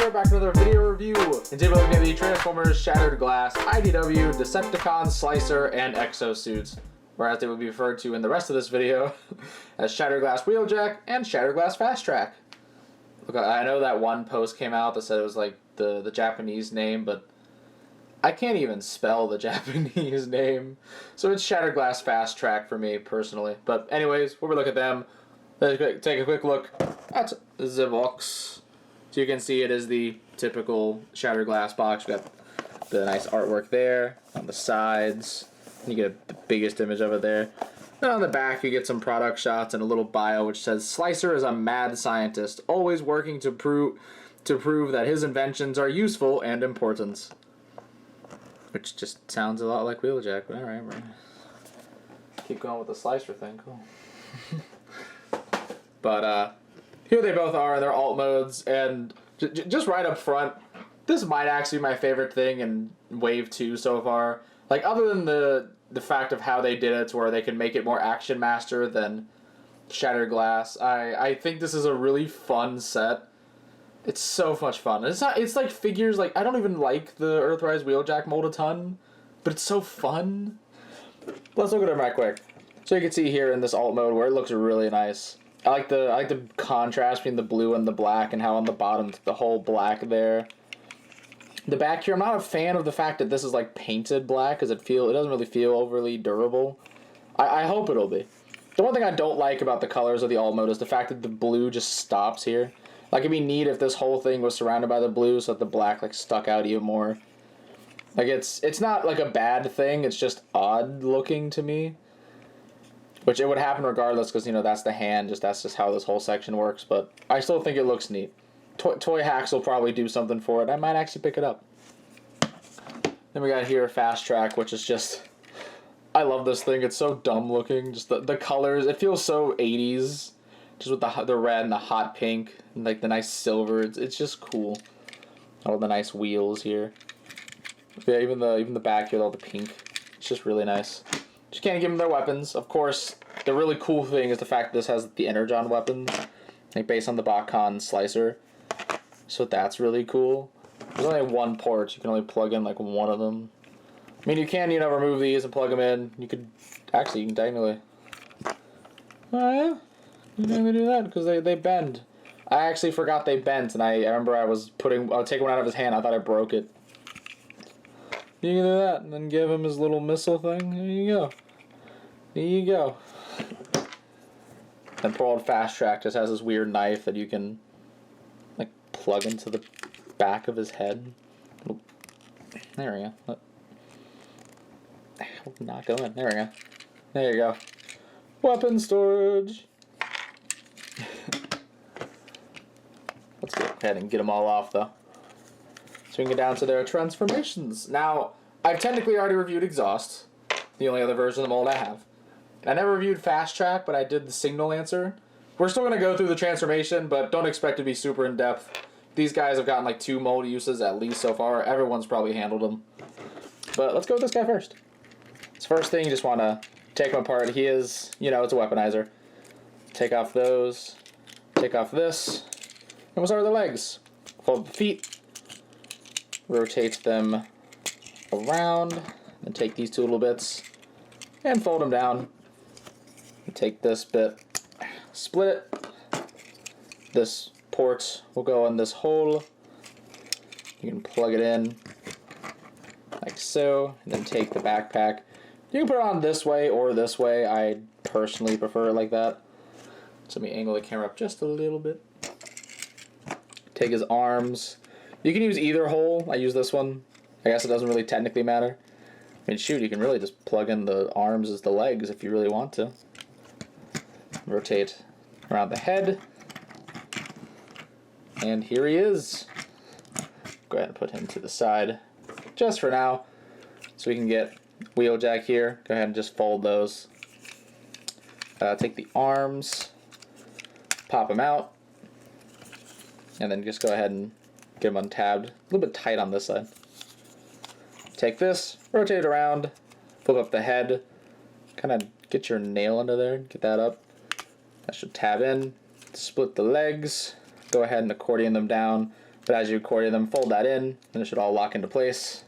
here, back to another video review. And today we're looking at the Transformers Shattered Glass, IDW, Decepticon, Slicer, and Exosuits, or as they would be referred to in the rest of this video as Shattered Glass Wheeljack and Shattered Glass Fast Track. Look, I know that one post came out that said it was like the Japanese name, but I can't even spell the Japanese name, so it's Shattered Glass Fast Track for me personally. But anyways, when we look at them, let's take a quick look at the box. So you can see it is the typical Shattered Glass box. We got the nice artwork there on the sides. You get the biggest image of it there. Then on the back you get some product shots and a little bio which says Slicer is a mad scientist, always working to prove that his inventions are useful and important. Which just sounds a lot like Wheeljack, but alright, we're keep going with the Slicer thing, cool. But here they both are in their alt modes, and just right up front, this might actually be my favorite thing in Wave 2 so far. Like, other than the fact of how they did it to where they can make it more Action Master than Shattered Glass, I think this is a really fun set. It's so much fun. It's like figures, like, I don't even like the Earthrise Wheeljack mold a ton, but it's so fun. Let's look at them right quick. So you can see here in this alt mode where it looks really nice. I like the contrast between the blue and the black, and how on the bottom the whole black there. The back here, I'm not a fan of the fact that this is like painted black, because it doesn't really feel overly durable. I hope it'll be. The one thing I don't like about the colors of the alt mode is the fact that the blue just stops here. Like, it'd be neat if this whole thing was surrounded by the blue so that the black like stuck out even more. Like, it's not like a bad thing, it's just odd looking to me. Which it would happen regardless, because, you know, that's the hand, that's just how this whole section works, but I still think it looks neat. Toy Hacks will probably do something for it. I might actually pick it up. Then we got here Fast Track, which is just, I love this thing. It's so dumb looking. Just the colors, it feels so 80s. Just with the red and the hot pink, and like the nice silver. It's just cool. All the nice wheels here. Yeah, even the back here with all the pink. It's just really nice. Just can't give them their weapons. Of course, the really cool thing is the fact that this has the Energon weapons, like based on the Bakhan Slicer. So that's really cool. There's only one port. You can only plug in like one of them. I mean, you can, you know, remove these and plug them in. You can technically. Oh yeah, you can do that because they bend. I actually forgot they bent, and I remember I was taking one out of his hand. I thought I broke it. You can do that, and then give him his little missile thing. There you go. There you go. And poor old Fast Track just has this weird knife that you can, like, plug into the back of his head. There we go. Not go in. There we go. There you go. Weapon storage. Let's go ahead and get them all off, though. So we can get down to their transformations. Now, I've technically already reviewed Exhaust, the only other version of the mold I have. I never reviewed Fast Track, but I did the Signal Lancer. We're still going to go through the transformation, but don't expect to be super in-depth. These guys have gotten like 2 mold uses at least so far. Everyone's probably handled them. But let's go with this guy first. This first thing, you just want to take him apart. He is, you know, it's a weaponizer. Take off those. Take off this. And we'll start with the legs. Fold the feet. Rotate them around. And take these 2 little bits. And fold them down. And take this bit. Split it. This port will go in this hole. You can plug it in like so, and then take the backpack. You can put it on this way or this way. I personally prefer it like that. So let me angle the camera up just a little bit. Take his arms. You can use either hole. I use this one. I guess it doesn't really technically matter. I mean, shoot, you can really just plug in the arms as the legs if you really want to. Rotate around the head. And here he is. Go ahead and put him to the side just for now. So we can get Wheeljack here. Go ahead and just fold those. Take the arms. Pop them out. And then just go ahead and get them untabbed. A little bit tight on this side. Take this, rotate it around, flip up the head, kind of get your nail under there, get that up. That should tab in. Split the legs, go ahead and accordion them down But as you accordion them, fold that in, and it should all lock into place.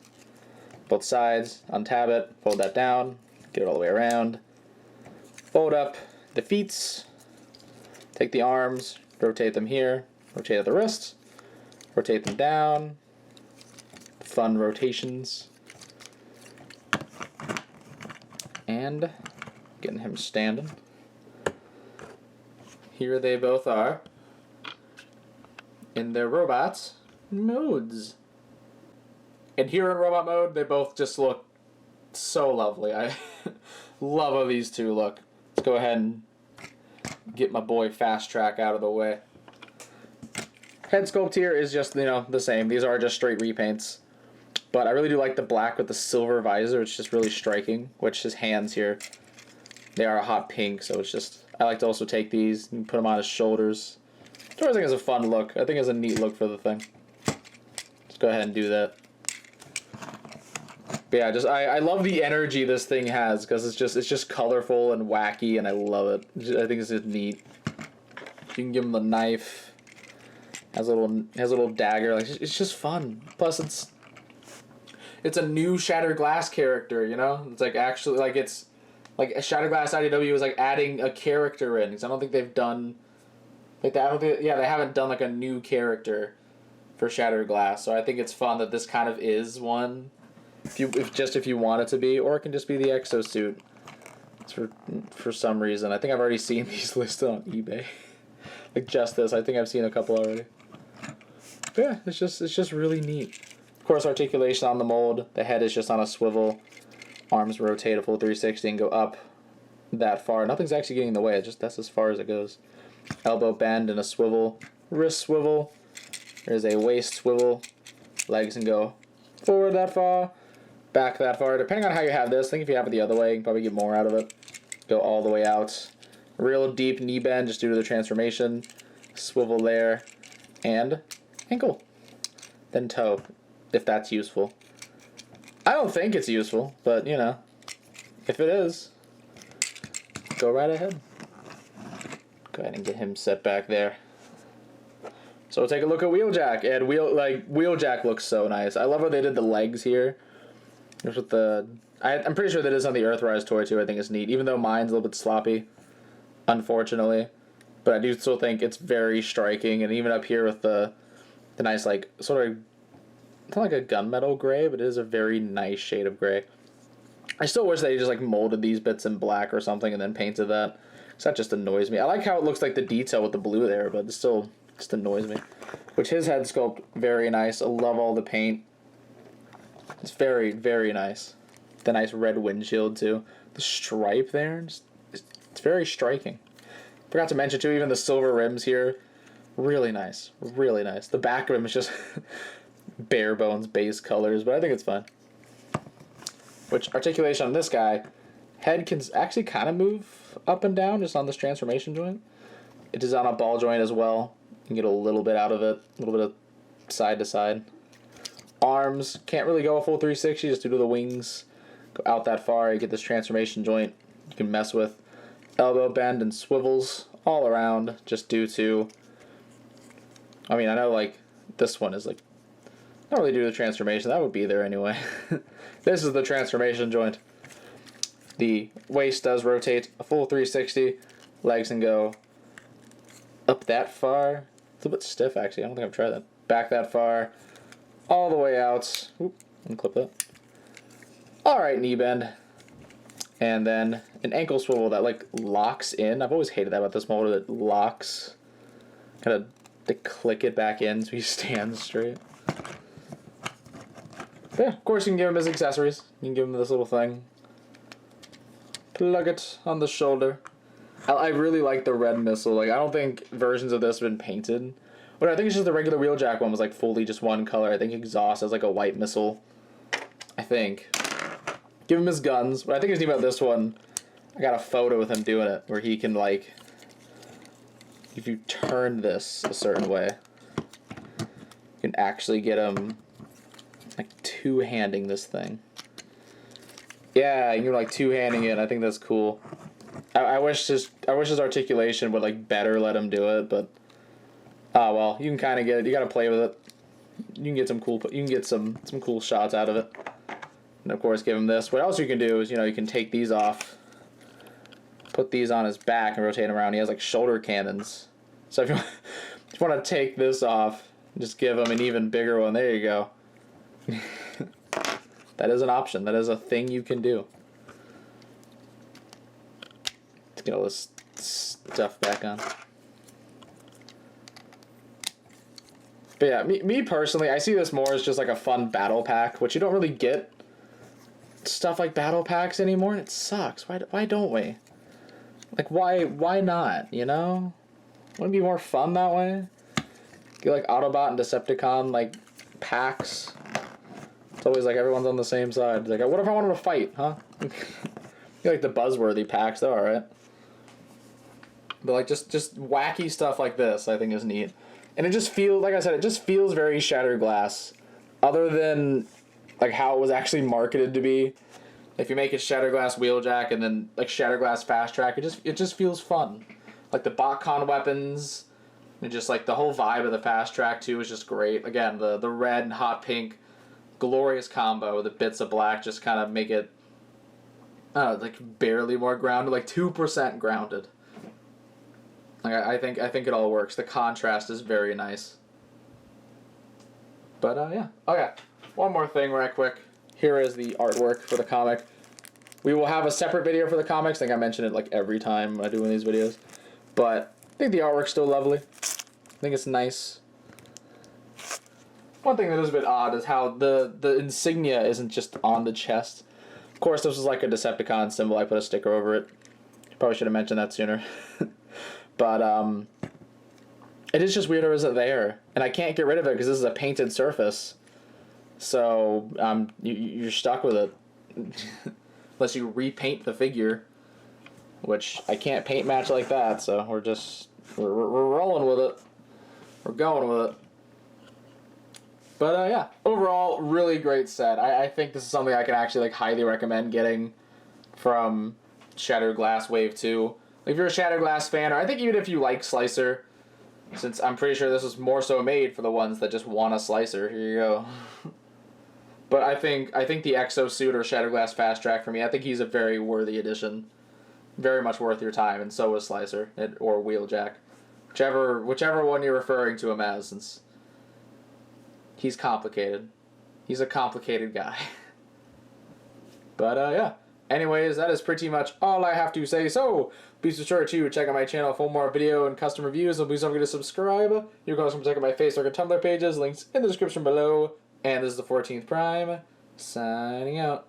Both sides, untab it, fold that down, get it all the way around. Fold up the feet, take the arms, rotate them here, rotate at the wrists, rotate them down. Fun rotations. And getting him standing. Here they both are in their robot modes. And here in robot mode, they both just look so lovely. I love how these two look. Let's go ahead and get my boy Fast Track out of the way. Head sculpt here is just, the same. These are just straight repaints. But I really do like the black with the silver visor. It's just really striking. Which his hands here, they are a hot pink. So it's just, I like to also take these and put them on his shoulders. Which I think is a fun look. I think it's a neat look for the thing. Let's go ahead and do that. But yeah, I love the energy this thing has because it's just colorful and wacky, and I love it. I think it's just neat. You can give him the knife. Has a little dagger. Like, it's just fun. Plus, it's a new Shattered Glass character. It's like actually like it's like Shattered Glass IDW is like adding a character in, because I don't think they've done like that. I don't think, yeah, they haven't done like a new character for Shattered Glass. So I think it's fun that this kind of is one. If you want it to be, or it can just be the exosuit. It's for some reason. I think I've already seen these listed on eBay. Like just this, I think I've seen a couple already. But yeah, it's just really neat. Of course, articulation on the mold. The head is just on a swivel. Arms rotate a full 360 and go up that far. Nothing's actually getting in the way. That's as far as it goes. Elbow bend and a swivel. Wrist swivel. There's a waist swivel. Legs can go forward that far. Back that far. Depending on how you have this, I think if you have it the other way, you can probably get more out of it. Go all the way out. Real deep knee bend just due to the transformation. Swivel there. And ankle. Then toe, if that's useful. I don't think it's useful, but if it is, go right ahead. Go ahead and get him set back there. So we'll take a look at Wheeljack, and Wheeljack looks so nice. I love how they did the legs here. With I'm pretty sure that is on the Earthrise toy too. I think it's neat, even though mine's a little bit sloppy, unfortunately. But I do still think it's very striking, and even up here with the nice like sort of not like a gunmetal gray, but it is a very nice shade of gray. I still wish they just like molded these bits in black or something and then painted that, because that just annoys me. I like how it looks like the detail with the blue there, but it still just annoys me. Which his head sculpt, very nice. I love all the paint. It's very, very nice. The nice red windshield too. The stripe there, it's very striking. Forgot to mention too, even the silver rims here, really nice, really nice. The back rim is just bare bones base colors, but I think it's fun. Which articulation on this guy, head can actually kind of move up and down just on this transformation joint. It is on a ball joint as well. You can get a little bit out of it, a little bit of side to side. Arms can't really go a full 360 just due to the wings. Go out that far, you get this transformation joint you can mess with. Elbow bend and swivels all around just due to, I mean, I know like this one is like not really due to the transformation. That would be there anyway. This is the transformation joint. The waist does rotate a full 360. Legs can go up that far. It's a bit stiff actually. I don't think I've tried that. Back that far. All the way out. Oop, unclip that. Alright, knee bend. And then an ankle swivel that like locks in. I've always hated that about this mold. It locks. Kind of to click it back in so he stands straight. But yeah, of course you can give him his accessories. You can give him this little thing. Plug it on the shoulder. I really like the red missile. Like, I don't think versions of this have been painted. But I think it's just the regular Wheeljack one was like fully just one color. I think Exhaust has like a white missile. I think. Give him his guns. But I think it's neat about this one, I got a photo with him doing it where he can like, if you turn this a certain way, you can actually get him like two-handing this thing. Yeah, you're like two-handing it. I think that's cool. I wish his articulation would like better let him do it, but well, you can kind of get it. You gotta play with it. can get some cool shots out of it. And of course, give him this. What else you can do is, you can take these off, put these on his back, and rotate him around. He has like shoulder cannons. So if you want to take this off, just give him an even bigger one. There you go. That is an option. That is a thing you can do. Let's get all this stuff back on. But yeah, me personally, I see this more as just like a fun battle pack, which you don't really get stuff like battle packs anymore, and it sucks. Why don't we? Like, why not, Wouldn't it be more fun that way? Get like Autobot and Decepticon like packs. It's always like everyone's on the same side. It's like, what if I wanted to fight, huh? You like the buzzworthy packs, though, alright? But like just wacky stuff like this, I think is neat. And it just feels, like I said, it just feels very Shattered Glass. Other than like how it was actually marketed to be. If you make it Shattered Glass Wheeljack and then like Shattered Glass Fast Track, it just feels fun. Like the BotCon weapons, and just like the whole vibe of the Fast Track too is just great. Again, the red and hot pink, glorious combo. The bits of black just kind of make it, like barely more grounded, like 2% grounded. Like I think it all works. The contrast is very nice. But yeah. Okay. One more thing right quick. Here is the artwork for the comic. We will have a separate video for the comics. I think I mention it like every time I do one of these videos. But I think the artwork's still lovely. I think it's nice. One thing that is a bit odd is how the insignia isn't just on the chest. Of course, this was like a Decepticon symbol. I put a sticker over it. Probably should have mentioned that sooner. But it is just weird it wasn't there. And I can't get rid of it because this is a painted surface. So you're stuck with it. Unless you repaint the figure. Which I can't paint match like that, so we're rolling with it. We're going with it. But yeah, overall, really great set. I think this is something I can actually like highly recommend getting from Shattered Glass Wave 2. If you're a Shattered Glass fan, or I think even if you like Slicer, since I'm pretty sure this was more so made for the ones that just want a Slicer. Here you go. But I think the Exosuit or Shattered Glass Fast Track for me, I think he's a very worthy addition. Very much worth your time, and so is Slicer or Wheeljack. Whichever one you're referring to him as, since he's complicated. He's a complicated guy. But yeah. Anyways, that is pretty much all I have to say. So, be sure to check out my channel for more video and custom reviews. And please don't forget to subscribe. You can also check out my Facebook and Tumblr pages. Links in the description below. And this is the 14th Prime. Signing out.